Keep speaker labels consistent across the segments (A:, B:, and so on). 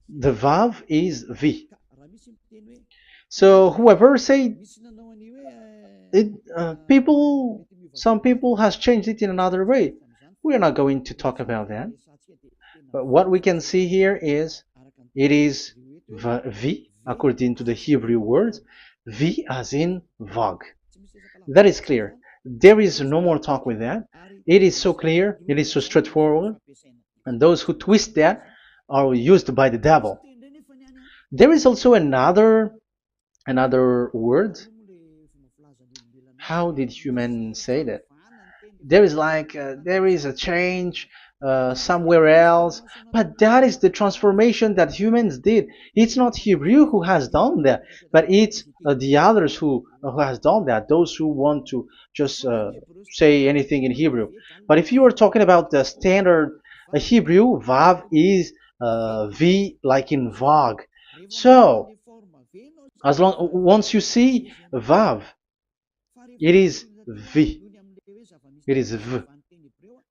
A: The Vav is V. So whoever say it, some people has changed it in another way. We are not going to talk about that. But what we can see here is it is V according to the Hebrew word, V as in Vag. That is clear. There is no more talk with that. It is so clear, it is so straightforward, and those who twist that are used by the devil. There is also another word. How did humans say that? There is there is a change somewhere else, but that is the transformation that humans did. It's not Hebrew who has done that, but it's the others who has done that. Those who want to just say anything in Hebrew. But if you are talking about the standard Hebrew, Vav is V like in Vag. So as long once you see Vav, it is V. It is V.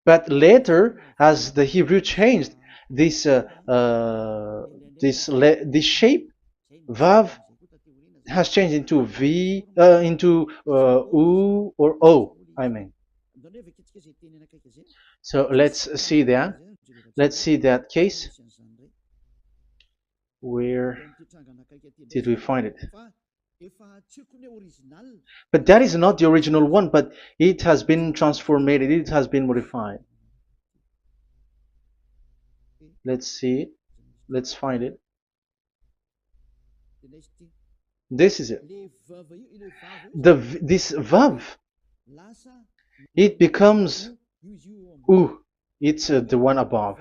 A: But later, as the Hebrew changed, this this shape, Vav, has changed into V, into U or O. I mean. So let's see that. Let's see that case. Where did we find it? But that is not the original one, but it has been transformed, it has been modified. Let's see it. Let's find it. This is it. This Vav, it becomes U. It's the one above.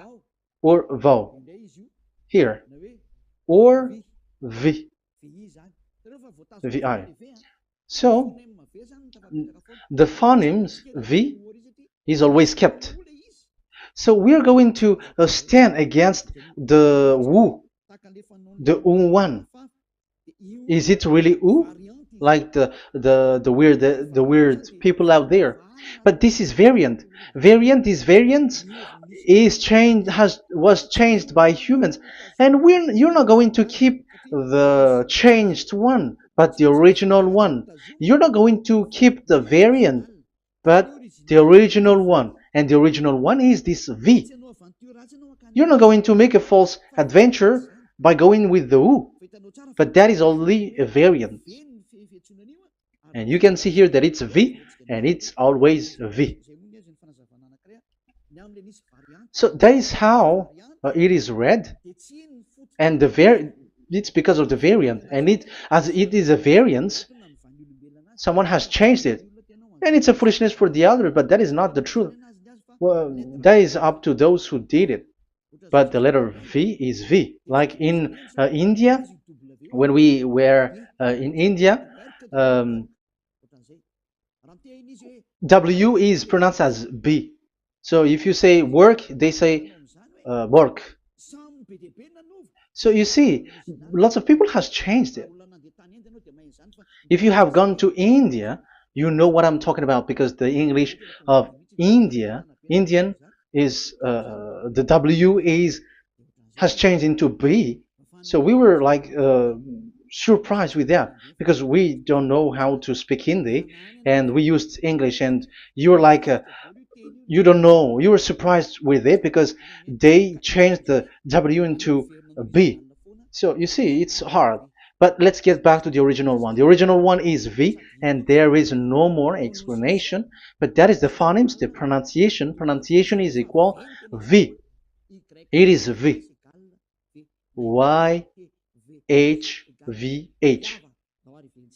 A: Or Vav. Here. Or V. VI. So the phonemes V is always kept. So we are going to stand against the Wu, the U1. Is it really U? Like the weird people out there. But this is variant. This variant is changed was changed by humans, and you're not going to keep the changed one, but the original one. You're not going to keep the variant, but the original one, and the original one is this V. You're not going to make a false adventure by going with the U, but that is only a variant. And you can see here that it's V, and it's always V. So that is how it is read, and it's because of the variant, and as it is a variance, someone has changed it, and it's a foolishness for the other, but that is not the truth. Well, that is up to those who did it. But the letter V is V. Like in India, when we were in India, W is pronounced as B. So if you say work, they say work. So you see, lots of people has changed it. If you have gone to India, you know what I'm talking about, because the English of Indian is the W has changed into B. So we were like surprised with that, because we don't know how to speak Hindi, and we used English, and you were like you don't know, you were surprised with it because they changed the W into a B. So you see, it's hard. But let's get back to the original one. The original one is V, and there is no more explanation. But that is the phonemes, the pronunciation. Pronunciation is equal V. It is V. Y H V H.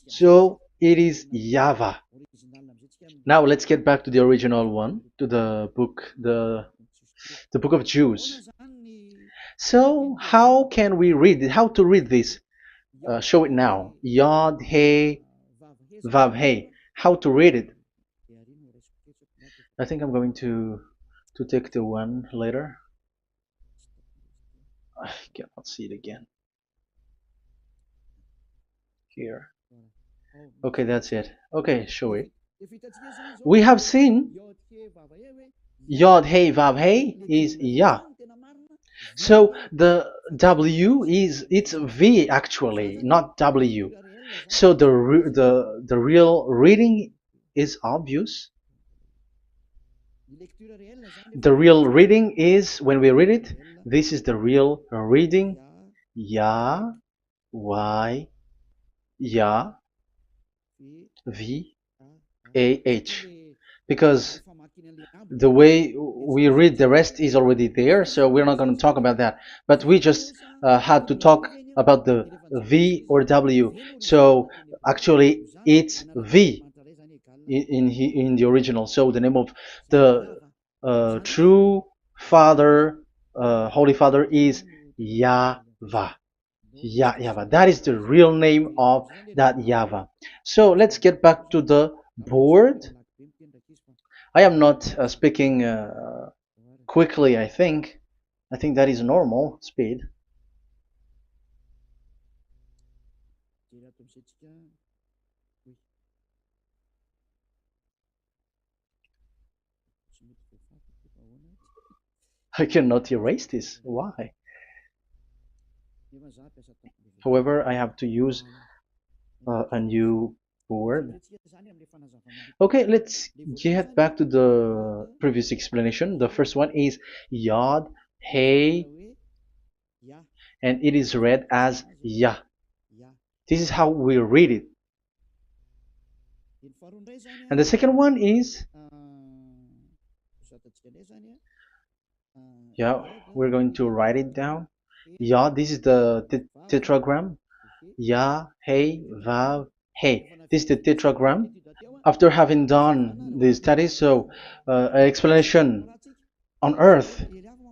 A: So it is YAHVAH. Now let's get back to the original one, to the book, the book of Jews. So how can we read it? How to read this? Show it now. Yod He Vav He. How to read it? I think I'm going to take the one later. I cannot see it again. Here. Okay, that's it. Okay, show it. We have seen Yod He Vav He is Yah. So the W is it's V actually, not W. So the real reading is obvious. The real reading is when we read it. This is the real reading. Ya, Y, Ya, V, A, H. Because the way we read the rest is already there, so we're not going to talk about that. But we just had to talk about the V or W. So actually, it's V in the original. So the name of the true Father, Holy Father, is YAHVAH. YAHVAH. That is the real name of that YAHVAH. So let's get back to the board. I am not speaking quickly, I think. I think that is normal speed. I cannot erase this. Why? However, I have to use a new board. Okay, let's get back to the previous explanation. The first one is Yod, Hey, and it is read as Yah. This is how we read it. And the second one is, yeah, we're going to write it down. Yod, this is the tetragram. Yah, Hey, Vav, Hey. This is the tetragram. After having done the studies, so an explanation on earth,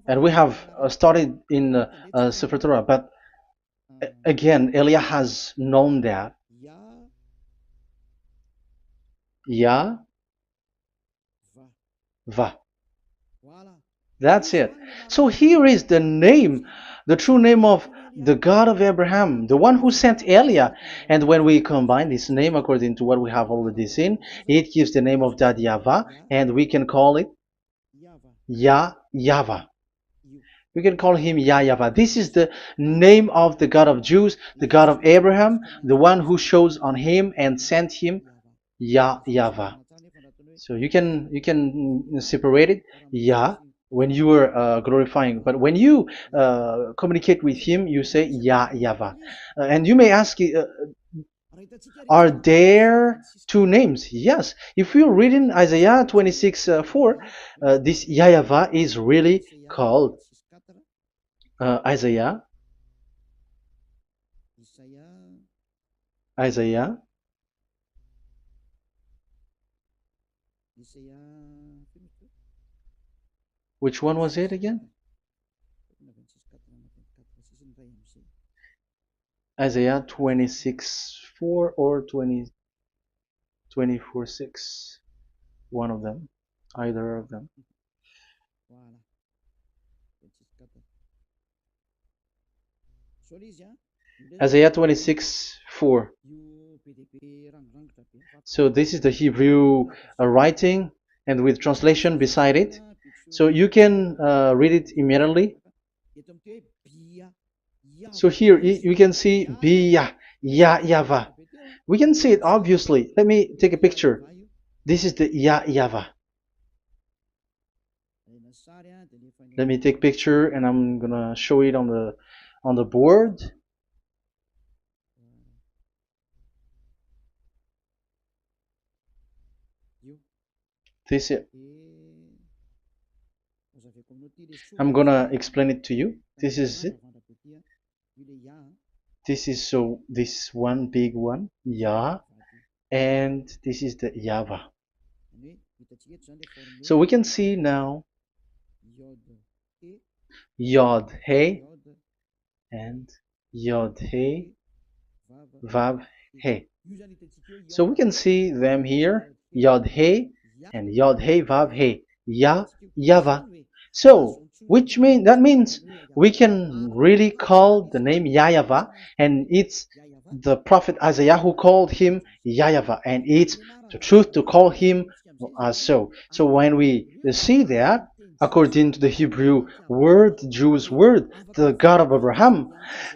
A: and we have started in Sefer Torah, but again, Elia has known that Yah, Va. That's it. So here is the name, the true name of the God of Abraham, the one who sent Elia. And when we combine this name according to what we have already seen, it gives the name of that YAHVAH, and we can call it YAHVAH. We can call him YAHVAH. This is the name of the God of Jews, the God of Abraham, the one who shows on him and sent him, YAHVAH. So you can separate it, Yah, when you are glorifying, but when you communicate with him, you say YAHVAH. And you may ask, are there two names? Yes. If you read in Isaiah 26:4, this YAHVAH is really called Isaiah 26. Which one was it again? Isaiah 26:4 or 24:6. One of them. Either of them. Isaiah 26:4. So this is the Hebrew writing, and with translation beside it. So you can read it immediately. So here you can see Biyah, YAHVAH. We can see it obviously. Let me take a picture. This is the YAHVAH. Let me take picture, and I'm gonna show it on the board. This is. I'm gonna explain it to you. This is it. This is this one big one, Yah, and this is the YAHVAH. So we can see now Yod He and Yod He Vav He. So we can see them here, Yod He and Yod He Vav He, YAHVAH. So that means we can really call the name YAHVAH, and it's the prophet Isaiah who called him YAHVAH, and it's the truth to call him as so. So when we see that, according to the Hebrew word, Jewish word, the God of Abraham.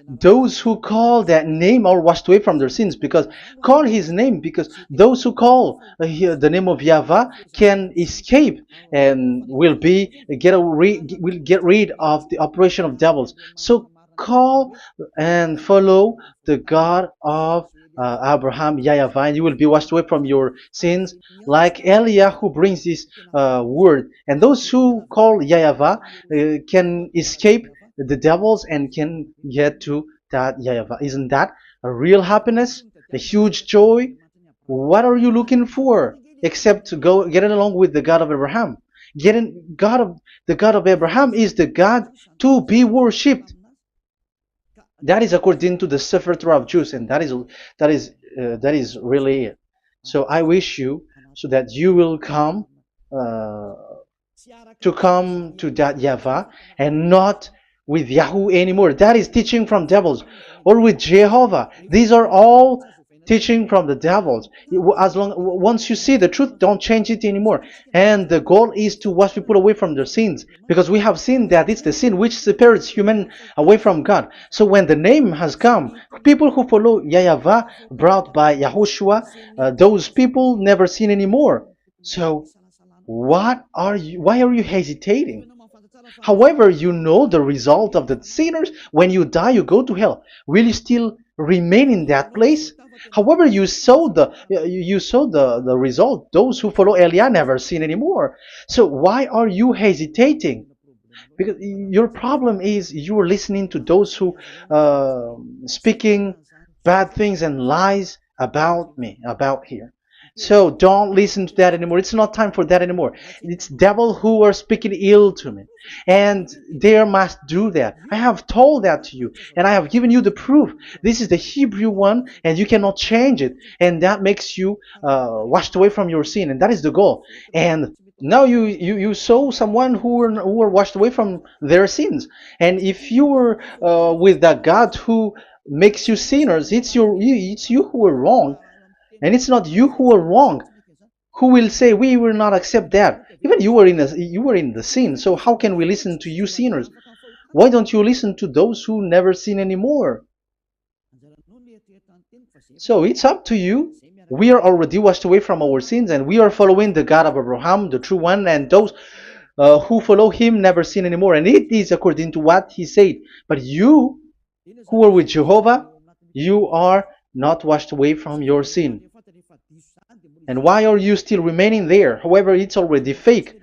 A: Those who call that name are washed away from their sins, because call his name, because those who call the name of Yahweh can escape and will get rid of the operation of devils. So call and follow the God of Abraham, Yahweh, and you will be washed away from your sins, like Eliah who brings this word. And those who call Yahweh can escape the devils and can get to that Yahweh. Isn't that a real happiness? A huge joy? What are you looking for except to go getting along with the God of Abraham? The God of Abraham is the God to be worshipped. That is according to the Sefer Torah of Jews, and that is really it. So I wish you so that you will uh, come to that Yahweh and not with Yahoo anymore. That is teaching from devils, or with Jehovah. These are all teaching from the devils. As long once you see the truth, don't change it anymore. And the goal is to wash people away from their sins, because we have seen that it's the sin which separates human away from God. So when the name has come, people who follow Yahweh brought by Yahushua, those people never sin anymore. So why are you hesitating? However, you know the result of the sinners. When you die, you go to hell. Will you still remain in that place? However, you saw the result. Those who follow Eliah never sin anymore. So why are you hesitating? Because your problem is you are listening to those who speaking bad things and lies about me, about here. So don't listen to that anymore. It's not time for that anymore. It's devil who are speaking ill to me, and they must do that. I have told that to you, and I have given you the proof. This is the Hebrew one, and you cannot change it, and that makes you washed away from your sin, and that is the goal. And now you saw someone who were washed away from their sins, and if you were with that God who makes you sinners, it's you who are wrong, and it's not you who are wrong. Who will say we will not accept that? Even you were in the sin, so how can we listen to you sinners? Why don't you listen to those who never sin anymore? So it's up to you. We are already washed away from our sins, and we are following the God of Abraham, the true one, and those who follow him never sin anymore. And it is according to what he said. But you who are with Jehovah, you are not washed away from your sin. And why are you still remaining there? However, it's already fake.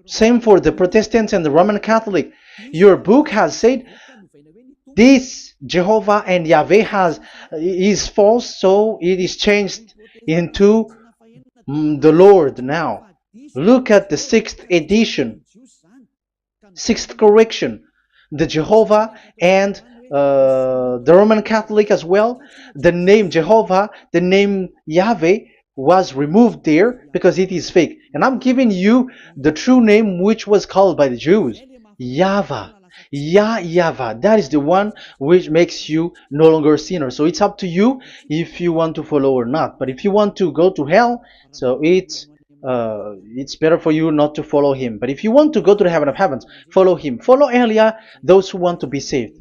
A: Same for the Protestants and the Roman Catholic. Your book has said this Jehovah and Yahweh is false, so it is changed into the Lord now. Look at the 6th edition, 6th correction. The Jehovah and the Roman Catholic as well. The name Jehovah, the name Yahweh was removed there because it is fake. And I'm giving you the true name which was called by the Jews, YAHVAH. YAHVAH. That is the one which makes you no longer a sinner. So it's up to you if you want to follow or not. But if you want to go to hell, so it's better for you not to follow him. But if you want to go to the heaven of heavens, follow him. Follow Eliah, those who want to be saved.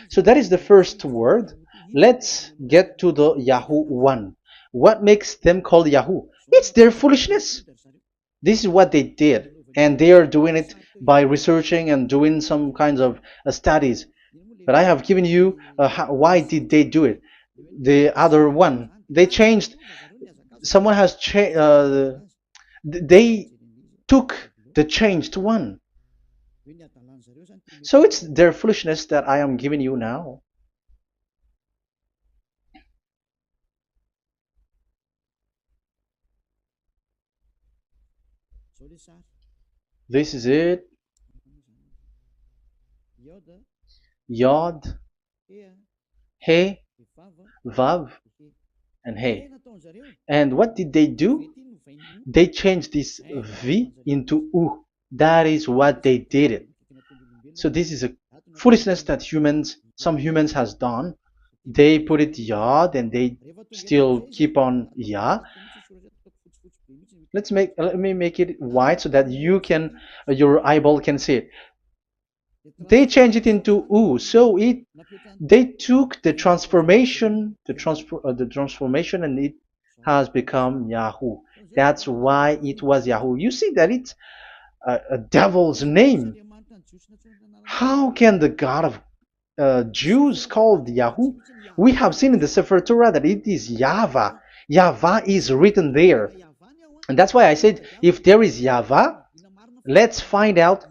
A: So that is the first word. Let's get to the Yahoo one. What makes them called Yahoo? It's their foolishness. This is what they did, and they are doing it by researching and doing some kinds of studies. But I have given you why did they do it. The other one, they changed. Someone has changed. They took the changed one. So it's their foolishness that I am giving you now. This is it. Yod, He, Vav, and He. And what did they do? They changed this V into U. That is what they did it. So this is a foolishness that some humans has done. They put it Yod and they still keep on Yah. Let me make it white so that you can your eyeball can see it. They changed it into U. So it they took the transformation, and it has become Yahoo. That's why it was Yahoo. You see that it's a devil's name. How can the God of Jews called Yahoo? We have seen in the Sefer Torah that it is YAHVAH. YAHVAH is written there. And that's why I said if there is YAHVAH, let's find out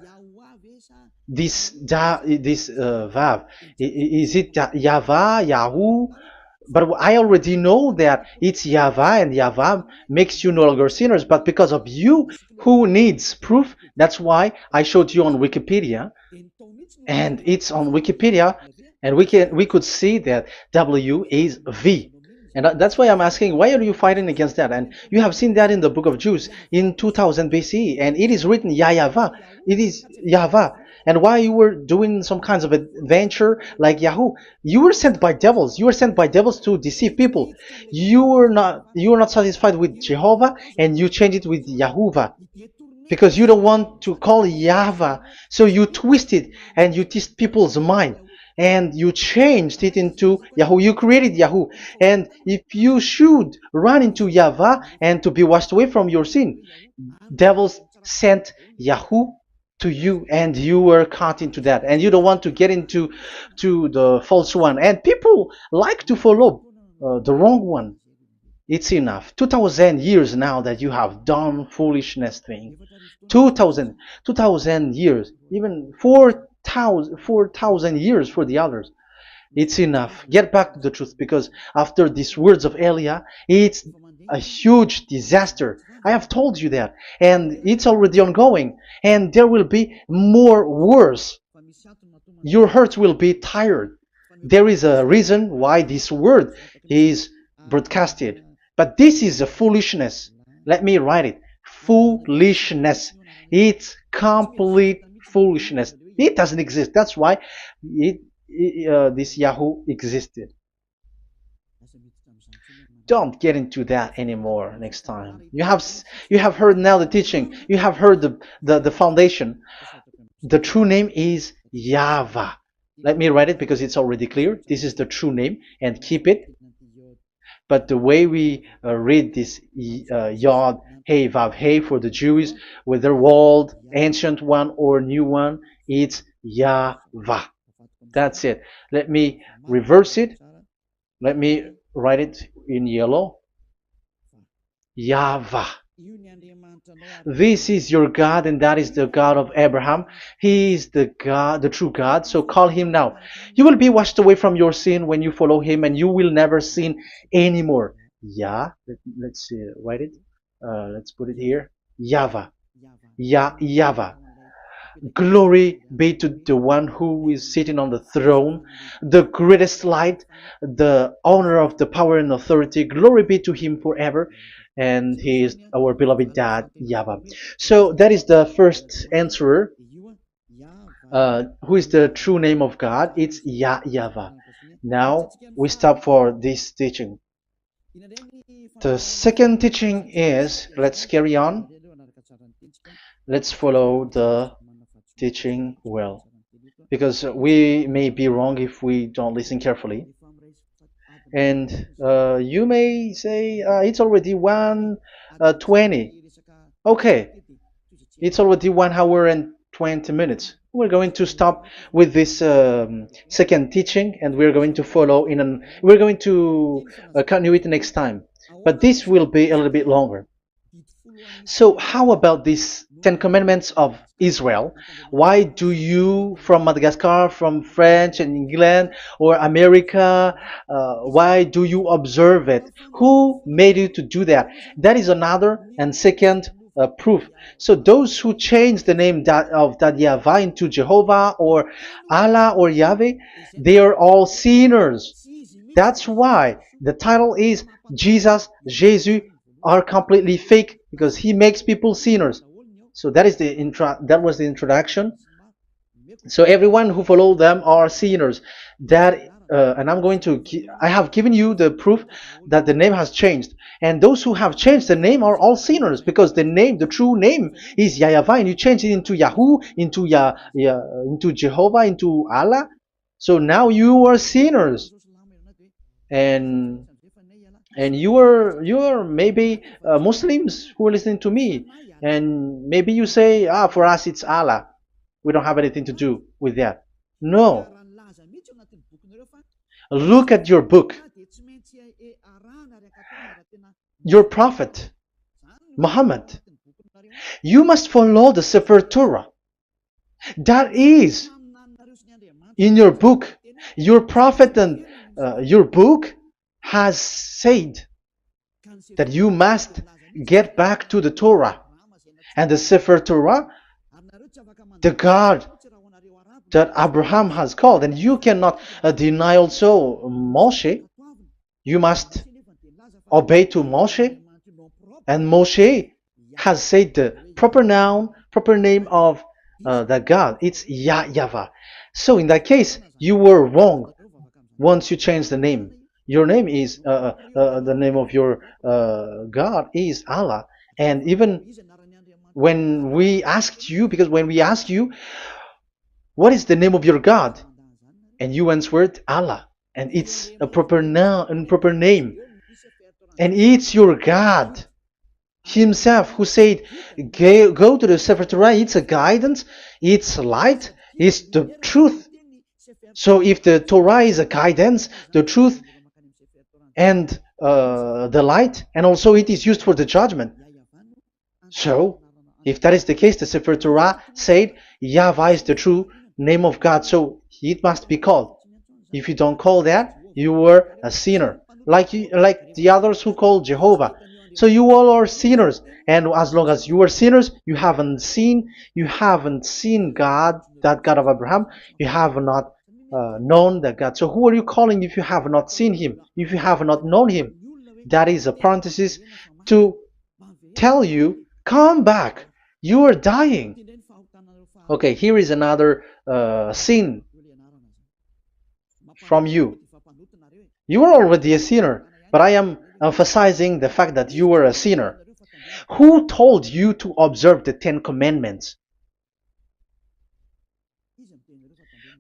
A: this Vav. Is it YAHVAH, Yahoo? But I already know that it's YAHVAH, and YAHVAH makes you no longer sinners. But because of you, who needs proof, that's why I showed you on Wikipedia, and it's on Wikipedia, and we could see that W is V. And that's why I'm asking, why are you fighting against that? And you have seen that in the book of Jude in 2000 BCE, and it is written YAHVAH. It is YAHVAH. And why you were doing some kinds of adventure like Yahoo? You were sent by devils. You were sent by devils to deceive people. You were not satisfied with Jehovah, and you changed it with Yahuwah because you don't want to call Yahweh. So you twist it and you twist people's mind, and you changed it into Yahoo. You created Yahoo. And if you should run into Yahweh and to be washed away from your sin, devils sent Yahoo to you, and you were caught into that, and you don't want to get into the false one. And people like to follow the wrong one. It's enough. 2000 years now that you have done foolishness thing. 2000 years, even 4,000 years for the others. It's enough. Get back to the truth, because after these words of Elia, it's a huge disaster. I have told you that, and it's already ongoing, and there will be more worse. Your heart will be tired. There is a reason why this word is broadcasted. But this is a foolishness. Let me write it. Foolishness. It's complete foolishness. It doesn't exist. That's why this Yahoo existed. Don't get into that anymore next time. You have heard now the teaching. You have heard the foundation. The true name is YAHVAH. Let me write it because it's already clear. This is the true name, and keep it. But the way we read this Yod, Hey, Vav, Hey for the Jews, whether old, ancient one or new one, it's YAHVAH. That's it. Let me reverse it. Let me write it in yellow. YAHVAH. This is your God, and that is the God of Abraham. He is the God, the true God. So call him now. You will be washed away from your sin when you follow him, and you will never sin anymore. Let's write it. Let's put it here. YAHVAH. YAHVAH. Glory be to the one who is sitting on the throne, the greatest light, the owner of the power and authority. Glory be to him forever. And he is our beloved dad, YAHVAH. So that is the first answer. Who is the true name of God? It's YAHVAH. Now we stop for this teaching. The second teaching is, let's carry on. Let's follow the teaching well, because we may be wrong if we don't listen carefully. And you may say it's already 1:20. Okay, it's already 1 hour and 20 minutes. We're going to stop with this second teaching, and we're going to follow we're going to continue it next time. But this will be a little bit longer. So how about these 10 commandments of Israel? Why do you from Madagascar, from France and England or America, why do you observe it? Who made you to do that? That is another and second proof. So those who change the name of that Yahvah into Jehovah or Allah or Yahweh, they are all sinners. That's why the title is Jesus are completely fake, because he makes people sinners. So that is that was the introduction. So everyone who follow them are sinners. That and I have given you the proof that the name has changed. And those who have changed the name are all sinners, because the true name is YAHVAH, and you change it into Yahoo, into Jehovah, into Allah. So now you are sinners, and you are maybe Muslims who are listening to me, and maybe you say, for us it's Allah. We don't have anything to do with that. No. Look at your book. Your prophet, Muhammad. You must follow the Sefer Torah. That is in your book. Your prophet and your book has said that you must get back to the Torah. And the Sefer Torah, the God that Abraham has called. And you cannot deny also Moshe. You must obey to Moshe. And Moshe has said the proper name of the God. It's YAHVAH. So in that case, you were wrong once you change the name. Your name is, the name of your God is Allah. And even when we asked you, because when we asked you, what is the name of your God? And you answered Allah. And it's a proper name. And it's your God Himself who said, go to the Sefer Torah. It's a guidance, it's light, it's the truth. So if the Torah is a guidance, the truth, and the light, and also it is used for the judgment. So if that is the case, the Sefer Torah said YAHVAH is the true name of God, so it must be called. If you don't call that, you were a sinner, like the others who call Jehovah. So you all are sinners, and as long as you are sinners, you haven't seen God, that God of Abraham. You have not known that God. So who are you calling if you have not seen Him? If you have not known Him? That is a parenthesis to tell you, come back. You are dying. Okay, here is another sin from you. You are already a sinner, but I am emphasizing the fact that you were a sinner. Who told you to observe the 10 Commandments?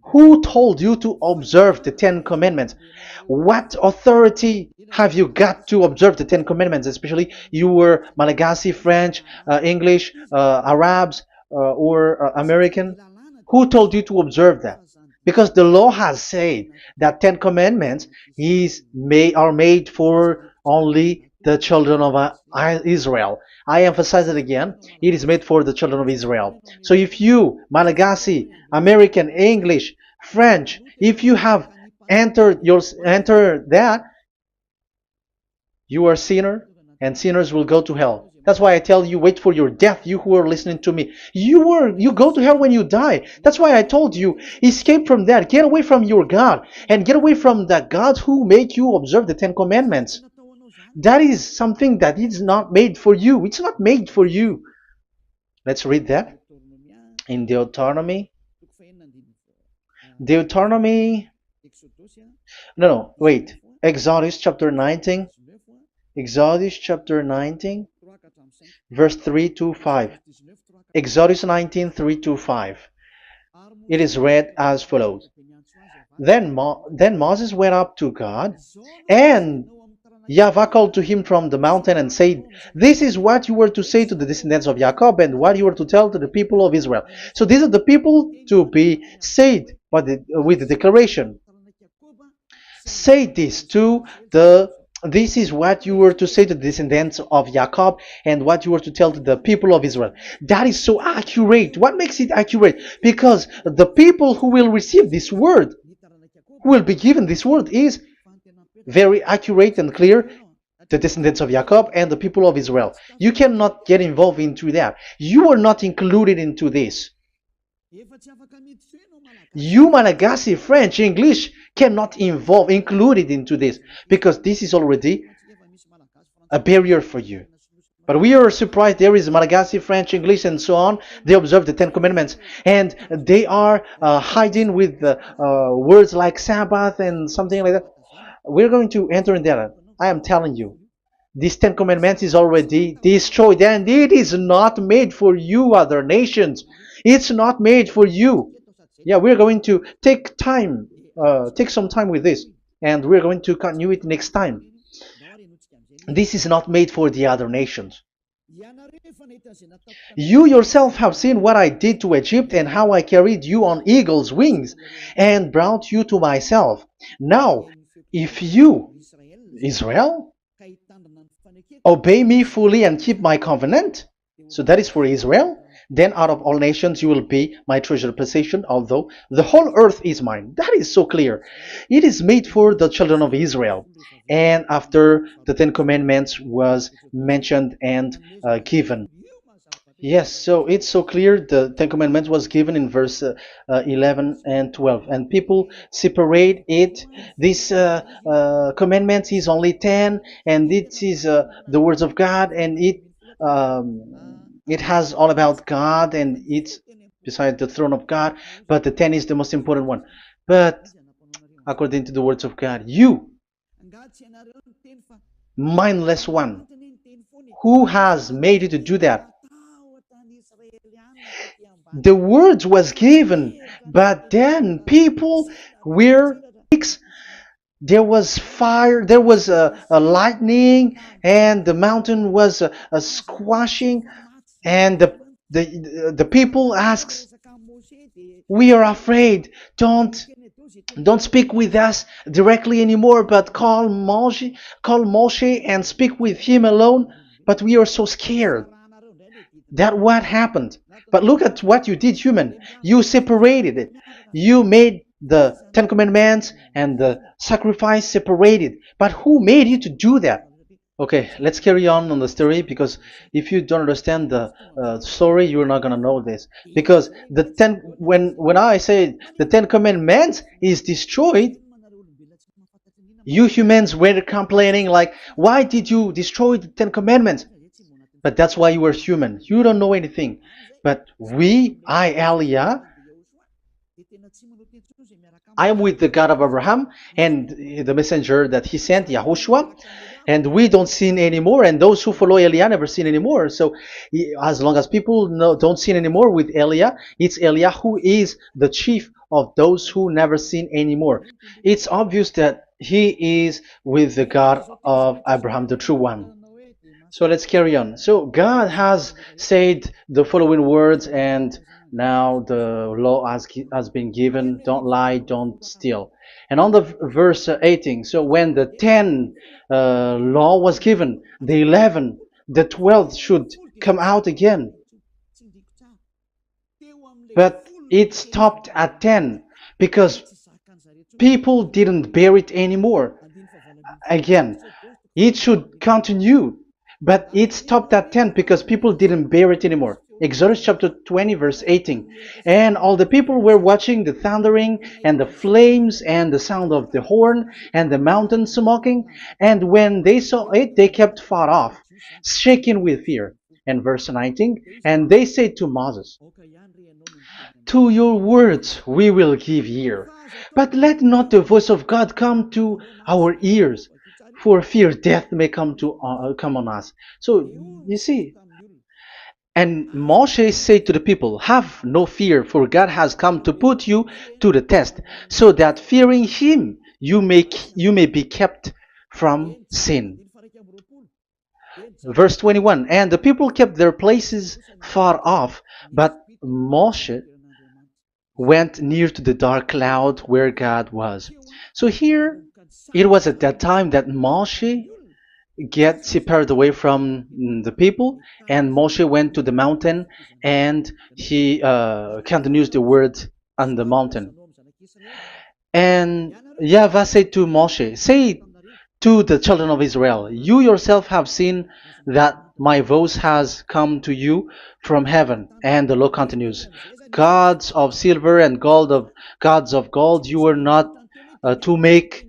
A: Who told you to observe the 10 Commandments? What authority have you got to observe the 10 Commandments? Especially you were Malagasy, French, English, Arabs, or American. Who told you to observe that? Because the law has said that 10 Commandments are made for only the children of Israel. I emphasize it again. It is made for the children of Israel. So if you, Malagasy, American, English, French, if you have entered that, you are a sinner, and sinners will go to hell. That's why I tell you, wait for your death, you who are listening to me. You go to hell when you die. That's why I told you, escape from that. Get away from your God, and get away from the God who make you observe the 10 Commandments. That is something that is not made for you. It's not made for you. Let's read that in Deuteronomy. No, wait. Exodus chapter 19. Exodus chapter 19, verse 3 to 5. Exodus 19, 3 to 5. It is read as follows. Then Moses went up to God, and YAHVAH called to him from the mountain and said, this is what you were to say to the descendants of Jacob, and what you were to tell to the people of Israel. So these are the people to be saved with the declaration. Say this this is what you were to say to the descendants of Jacob, and what you were to tell to the people of Israel. That is so accurate. What makes it accurate? Because the people who will receive this word, who will be given this word, is very accurate and clear. The descendants of Jacob and the people of Israel. You cannot get involved into that. You are not included into this. You, Malagasy, French, English, cannot included into this, because this is already a barrier for you. But we are surprised there is Malagasy, French, English, and so on. They observe the Ten Commandments, and they are hiding with words like Sabbath and something like that. We're going to enter in there. I am telling you, this Ten Commandments is already destroyed, and it is not made for you, other nations. It's not made for you. Yeah, we're going to take some time with this, and we're going to continue it next time. This is not made for the other nations. You yourself have seen what I did to Egypt and how I carried you on eagle's wings and brought you to myself. Now, if you, Israel, obey me fully and keep my covenant, so that is for Israel, then out of all nations you will be my treasured possession, although the whole earth is mine. That is so clear. It is made for the children of Israel. And after the Ten Commandments was mentioned and given. Yes, so it's so clear. The Ten Commandments was given in verse 11 and 12, and people separate it. This commandment is only 10, and it is the words of God, and it has all about God, and it's beside the throne of God. But the 10 is the most important one. But according to the words of God, you, mindless one, who has made you to do that? The words was given, but then people were there was fire, there was a lightning, and the mountain was a squashing, and the people asks, we are afraid. Don't speak with us directly anymore, but call Moshe and speak with him alone. But we are so scared. That what happened. But look at what you did, human. You separated it. You made the Ten Commandments and the sacrifice separated. But who made you to do that? Okay, let's carry on the story, because if you don't understand the story, you're not gonna know this. Because when I say the Ten Commandments is destroyed, you humans were complaining like, why did you destroy the Ten Commandments? But that's why you were human. You don't know anything. But Elia, I am with the God of Abraham and the messenger that he sent, YAHOSHUAH, and we don't sin anymore, and those who follow Elia never sin anymore. So as long as people don't sin anymore with Elia, it's Elia who is the chief of those who never sin anymore. It's obvious that he is with the God of Abraham, the true one. So let's carry on. So God has said the following words, and now the law has been given. Don't lie, don't steal. And on the verse 18, so when the 10 law was given, the 11, the 12th should come out again. But it stopped at 10 because people didn't bear it anymore. Again, it should continue. But it stopped at 10 because people didn't bear it anymore. Exodus chapter 20 verse 18. And all the people were watching the thundering and the flames and the sound of the horn and the mountain smoking. And when they saw it, they kept far off, shaking with fear. And verse 19. And they said to Moses, to your words we will give ear, but let not the voice of God come to our ears, for fear death may come on us. So you see, and Moshe said to the people, have no fear, for God has come to put you to the test, so that fearing him you may be kept from sin. Verse 21, and the people kept their places far off, but Moshe went near to the dark cloud where God was. So here, it was at that time that Moshe get separated away from the people, and Moshe went to the mountain, and he continues the word on the mountain. And YAHVAH said to Moshe, say to the children of Israel, you yourself have seen that my voice has come to you from heaven. And the law continues, gods of silver and gods of gold you were not to make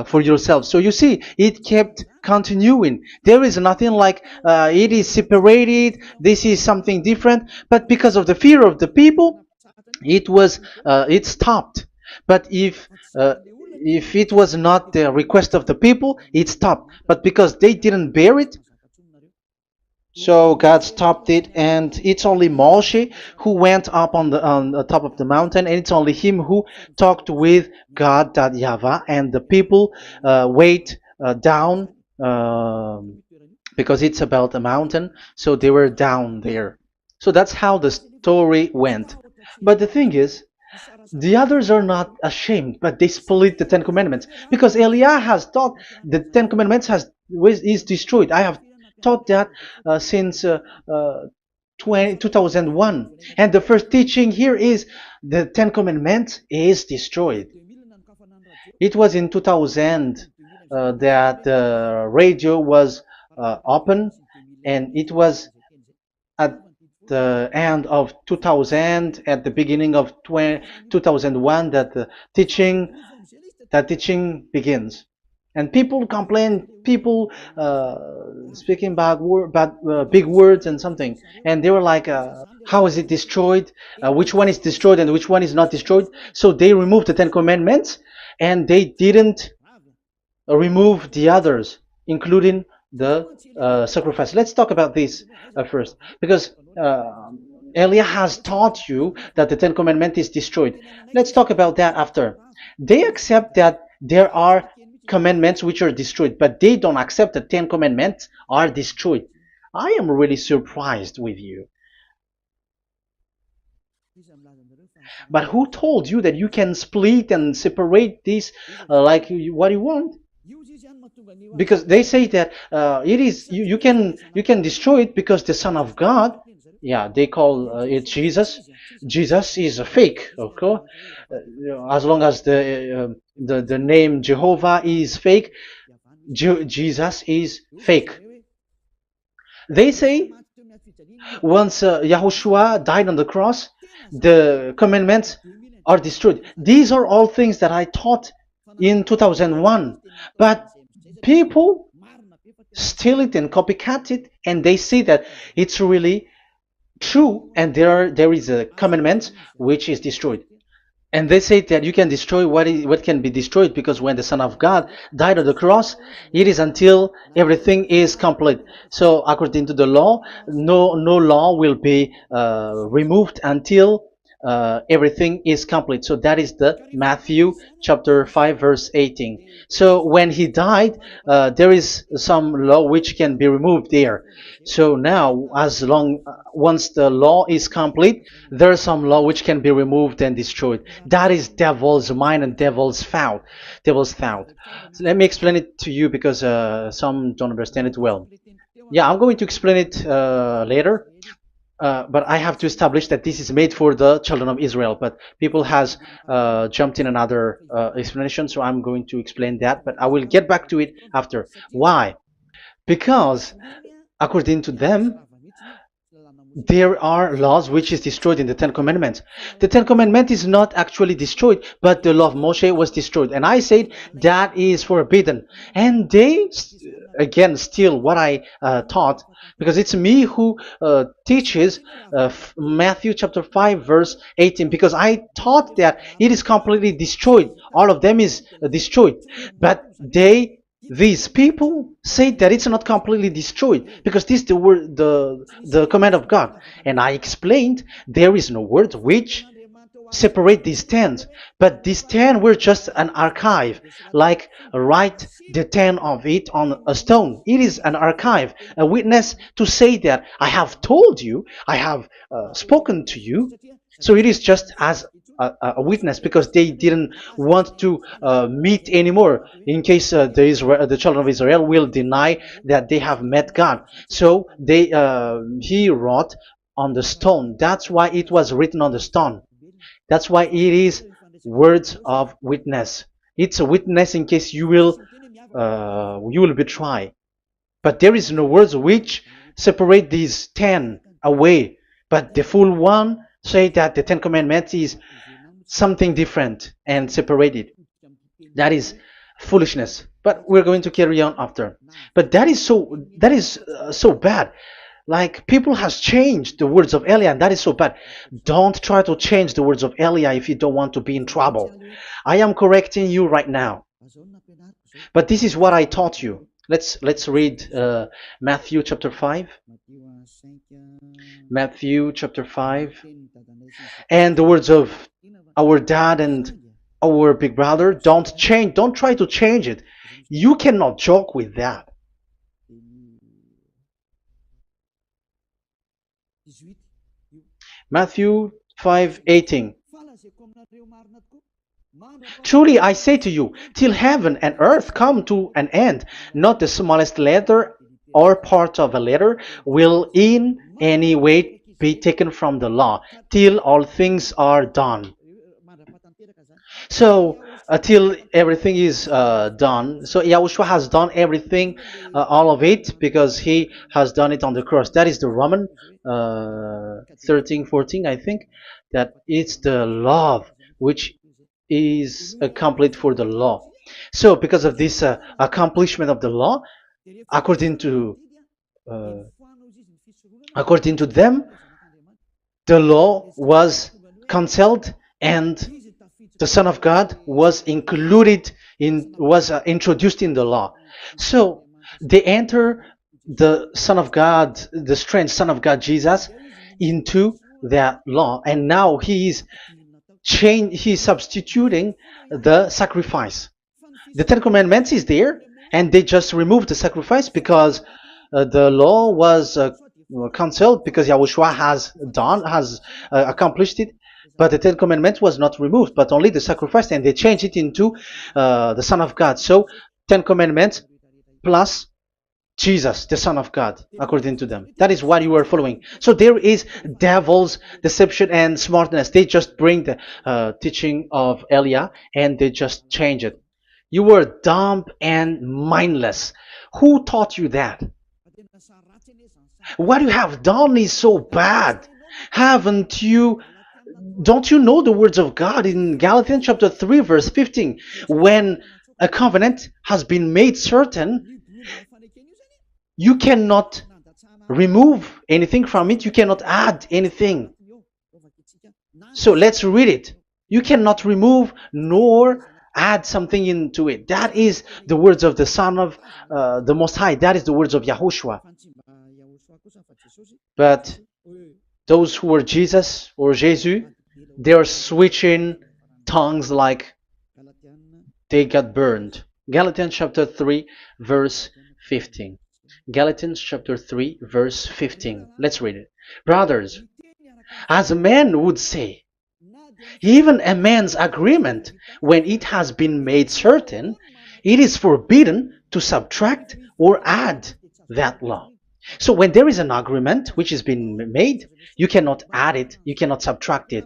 A: for yourself. So you see, it kept continuing. There is nothing like it is separated. This is something different. But because of the fear of the people, it stopped. But if it was not the request of the people, it stopped. But because they didn't bear it, so God stopped it, and it's only Moshe who went up on the top of the mountain, and it's only him who talked with God, that YAHVAH, and the people wait down, because it's about a mountain, so they were down there. So that's how the story went. But the thing is, the others are not ashamed, but they split the Ten Commandments, because Eliah has taught the Ten Commandments is destroyed. I have taught that since 2001, and the first teaching here is the Ten Commandments is destroyed. It was in 2000 that the radio was open, and it was at the end of 2000, at the beginning of 2001, that the teaching begins. And people complain, people speaking big words and something, and they were like, how is it destroyed? Which one is destroyed and which one is not destroyed? So they removed the Ten Commandments, and they didn't remove the others, including the sacrifice. Let's talk about this first, because Elia has taught you that the Ten Commandments is destroyed. Let's talk about that after. They accept that there are commandments which are destroyed, but they don't accept that 10 commandments are destroyed. I am really surprised with you. But who told you that you can split and separate this like what you want? Because they say that it is you can destroy it because the Son of God, yeah, they call it Jesus. Jesus is a fake, okay? As long as the name Jehovah is fake, Jesus is fake. They say once Yahushua died on the cross, the commandments are destroyed. These are all things that I taught in 2001, but people steal it and copycat it, and they say that it's really true, and there is a commandment which is destroyed. And they say that you can destroy what can be destroyed, because when the Son of God died on the cross, it is until everything is complete. So according to the law, no law will be removed until everything is complete. So that is the Matthew chapter 5 verse 18. So when he died, there is some law which can be removed there. So now, once the law is complete, there is some law which can be removed and destroyed. That is devil's mind and devil's thought. So let me explain it to you, because some don't understand it well. Yeah, I'm going to explain it later. But I have to establish that this is made for the children of Israel. But people has jumped in another explanation, so I'm going to explain that. But I will get back to it after. Why? Because according to them, there are laws which is destroyed in the Ten Commandments. The Ten Commandments is not actually destroyed, but the law of Moshe was destroyed. And I said that is forbidden. And they, again, steal what I taught, because it's me who teaches Matthew chapter 5 verse 18, because I taught that it is completely destroyed. All of them is destroyed. But these people say that it's not completely destroyed, because this is the word, the command of God. And I explained there is no word which separate these 10, but these 10 were just an archive, like write the 10 of it on a stone. It is an archive, a witness to say that I have told you, I have spoken to you. So it is just as a witness, because they didn't want to meet anymore, in case the children of Israel will deny that they have met God. So he wrote on the stone. That's why it was written on the stone. That's why it is words of witness. It's a witness in case you will betray. But there is no words which separate these 10 away. But the full one say that the 10 commandments is something different and separated. That is foolishness. But we're going to carry on after. But that is so bad. Like people has changed the words of Elia, and that is so bad. Don't try to change the words of Elia if you don't want to be in trouble. I am correcting you right now. But this is what I taught you. Let's read Matthew chapter 5. Matthew chapter 5. And the words of our dad and our big brother, don't try to change it. You cannot joke with that. Matthew 5:18. Truly I say to you, till heaven and earth come to an end, not the smallest letter or part of a letter will in any way be taken from the law, till all things are done. So till everything is done, so Yahushua has done everything, all of it, because he has done it on the cross. That is the Roman 13:14, I think, that it's the love which is complete for the law. So because of this accomplishment of the law, according to uh, according to them, the law was cancelled and the Son of God was introduced in the law. So they enter the Son of God, the strange Son of God Jesus, into that law, and now he's substituting the sacrifice. The Ten Commandments is there, and they just removed the sacrifice because the law was cancelled, because Yahushua has accomplished it. But the Ten Commandments was not removed, but only the sacrifice, and they changed it into the Son of God. So Ten Commandments plus Jesus, the Son of God, according to them. That is what you are following. So there is devil's deception and smartness. They just bring the teaching of Elia and they just change it. You were dumb and mindless. Who taught you that? What you have done is so bad. Haven't you? Don't you know the words of God in Galatians chapter 3 verse 15? When a covenant has been made certain, you cannot remove anything from it. You cannot add anything. So let's read it. You cannot remove nor add something into it. That is the words of the Son of the Most High. That is the words of Yahushua. But those who were Jesus or Jesus, they are switching tongues like they got burned. Galatians chapter 3 verse 15. Galatians chapter 3 verse 15. Let's read it. Brothers, as a man would say, even a man's agreement, when it has been made certain, it is forbidden to subtract or add that law. So when there is an agreement which has been made, you cannot add it, you cannot subtract it.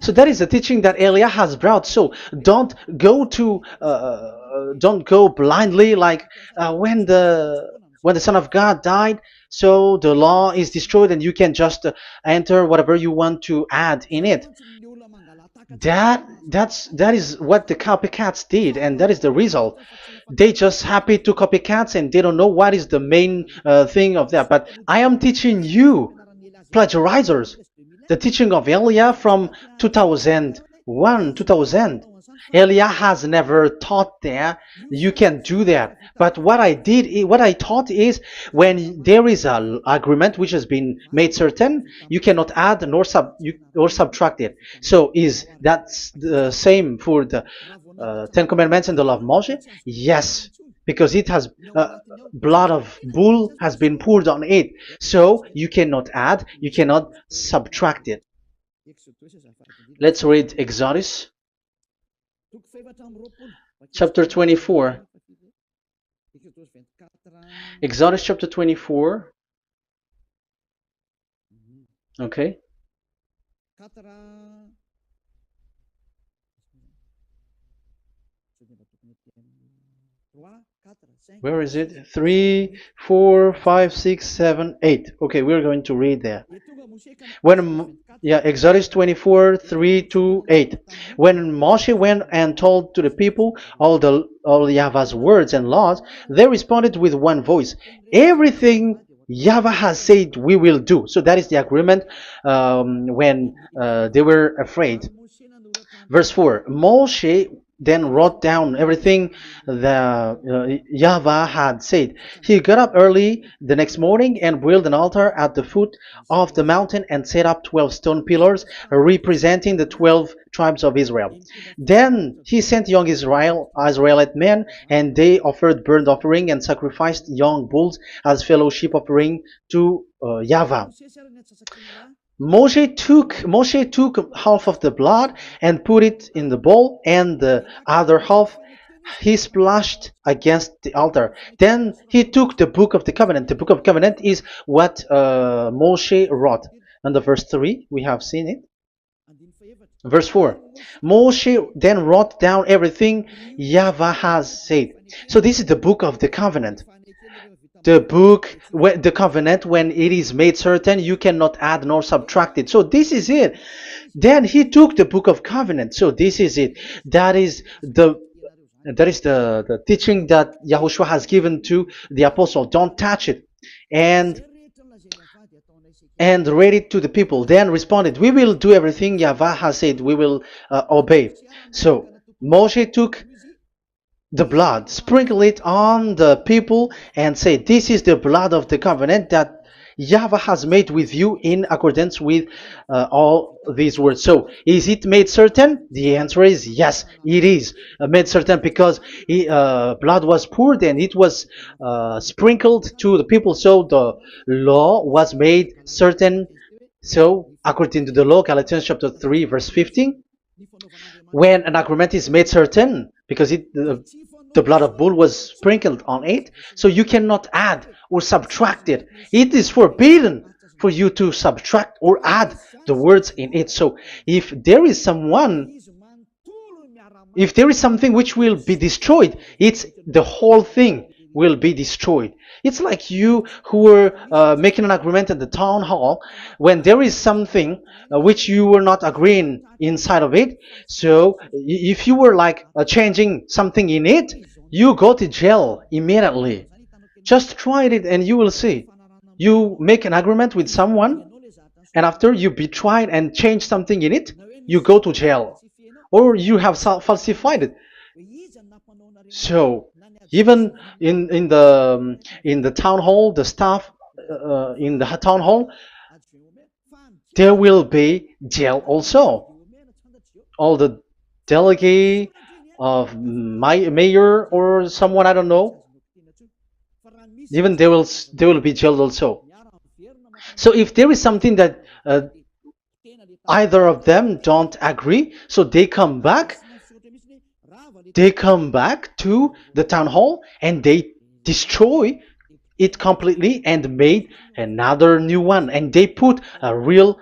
A: So that is the teaching that Elia has brought. So don't go blindly like when the Son of God died, so the law is destroyed and you can just enter whatever you want to add in it. That is what the copycats did, and that is the result. They just happy to copycats and they don't know what is the main thing of that. But I am teaching you, plagiarizers, the teaching of Elia from 2001, 2000. Elia has never taught that you can do that. But what I taught is, when there is an agreement which has been made certain, you cannot add nor subtract it. So is that the same for the Ten Commandments and the law of Moshe? Yes, because it has blood of bull has been poured on it. So you cannot add, you cannot subtract it. Let's read Exodus chapter 24. Exodus chapter 24. Okay. Where is it? 3, 4, 5, 6, 7, 8. Okay, we're going to read there. When yeah, Exodus 24, 3 to 8. When Moshe went and told to the people all Yahweh's words and laws, they responded with one voice. Everything Yahweh has said we will do. So that is the agreement when they were afraid. Verse 4. Moshe then wrote down everything the Yahweh had said. He got up early the next morning and built an altar at the foot of the mountain and set up 12 stone pillars representing the 12 tribes of Israel. Then he sent young Israelite men, and they offered burnt offering and sacrificed young bulls as fellowship offering to Yahweh. Moshe took half of the blood and put it in the bowl, and the other half he splashed against the altar. Then he took the book of the covenant. The book of covenant is what Moshe wrote. And the verse 3, we have seen it. Verse 4. Moshe then wrote down everything Yahweh has said. So this is the book of the covenant. The covenant, when it is made certain, you cannot add nor subtract it. So this is it. Then he took the book of covenant. So this is it. That is the teaching that Yahushua has given to the apostle. Don't touch it. And read it to the people. Then responded, we will do everything Yahweh has said. We will obey. So Moshe took the blood, sprinkle it on the people, and say, this is the blood of the covenant that Yahweh has made with you in accordance with all these words. So, is it made certain? The answer is yes, it is made certain, because blood was poured and it was sprinkled to the people. So, the law was made certain. So, according to the law, Galatians chapter 3, verse 15, when an agreement is made certain, because the blood of bull was sprinkled on it, so you cannot add or subtract it. It is forbidden for you to subtract or add the words in it. So if there is something which will be destroyed, it's the whole thing will be destroyed. It's like you who were making an agreement at the town hall, when there is something which you were not agreeing inside of it. So if you were like changing something in it, you go to jail immediately. Just try it and you will see. You make an agreement with someone, and after you betray and change something in it, you go to jail, or you have falsified it. So even in the town hall, the staff in the town hall, there will be jail also. All the delegate of my mayor or someone, I don't know, even they will be jailed also. So if there is something that either of them don't agree, so they come back to the town hall and they destroy it completely and made another new one, and they put a real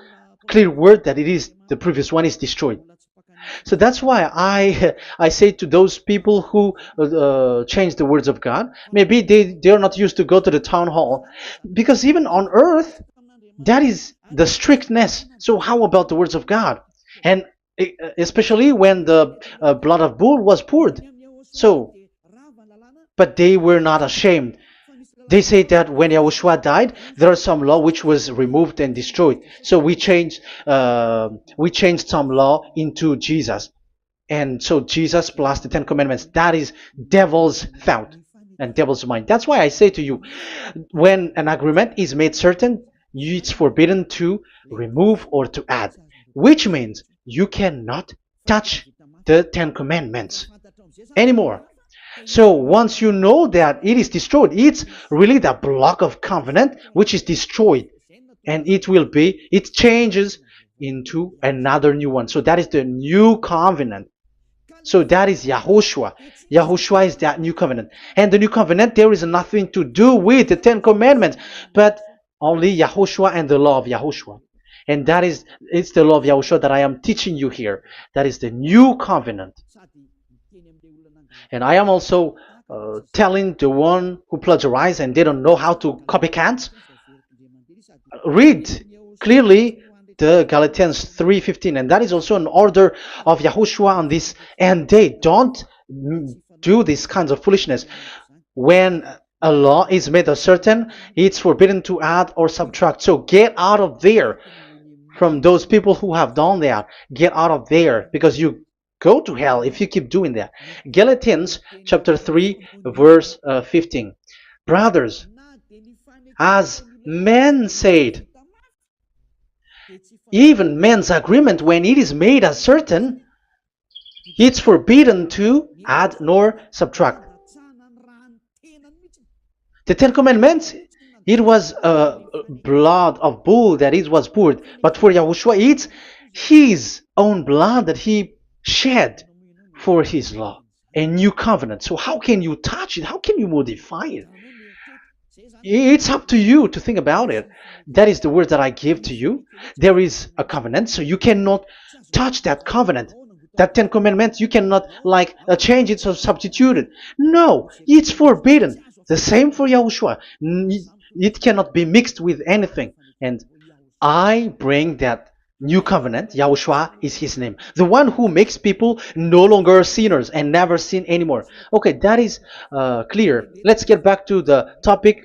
A: clear word that it is the previous one is destroyed. So that's why I say to those people who change the words of God, maybe they're not used to go to the town hall, because even on earth that is the strictness. So how about the words of God? And especially when the blood of bull was poured. So, but they were not ashamed. They say that when Yahushua died, there are some law which was removed and destroyed. So we changed some law into Jesus, and so Jesus plus the Ten Commandments. That is devil's thought and devil's mind. That's why I say to you, when an agreement is made certain, it's forbidden to remove or to add, which means you cannot touch the Ten Commandments anymore. So once you know that it is destroyed, it's really the block of covenant which is destroyed, and it changes into another new one. So that is the new covenant. So that is Yahushua. Yahushua is that new covenant. And the new covenant, there is nothing to do with the Ten Commandments, but only Yahushua and the law of Yahushua. And it's the law of Yahushua that I am teaching you here. That is the new covenant. And I am also telling the one who plagiarize and they don't know how to copycat, read clearly the Galatians 3:15, and that is also an order of Yahushua on this end day. Don't do these kinds of foolishness. When a law is made uncertain, it's forbidden to add or subtract. So get out of there from those people who have done that. Get out of there, because you go to hell if you keep doing that. Galatians chapter 3 verse 15. Brothers, as men said, even men's agreement, when it is made uncertain, it's forbidden to add nor subtract. The Ten Commandments, it was blood of bull that it was poured, but for Yahushua, it's his own blood that he shed for his law, a new covenant. So how can you touch it? How can you modify it? It's up to you to think about it. That is the word that I give to you. There is a covenant, so you cannot touch that covenant. That Ten Commandments, you cannot change it or substitute it. No, it's forbidden. The same for Yahushua. It cannot be mixed with anything. And I bring that new covenant. Yahushua is his name. The one who makes people no longer sinners and never sin anymore. Okay, that is clear. Let's get back to the topic.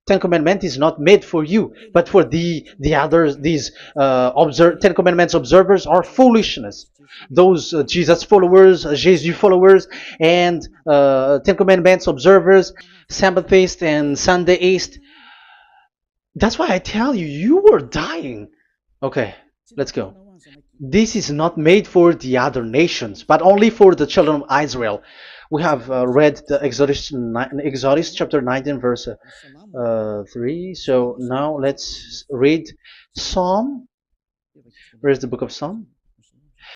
A: Ten Commandments is not made for you, but for the others. These Ten Commandments observers are foolishness. Those Jesus followers, Jesus followers, and Ten Commandments observers, Sabbathists and Sundayist. That's why I tell you, you were dying. Okay, let's go. This is not made for the other nations, but only for the children of Israel. We have read the Exodus chapter 19, verse 3. So now let's read Psalm. Where's the book of Psalm?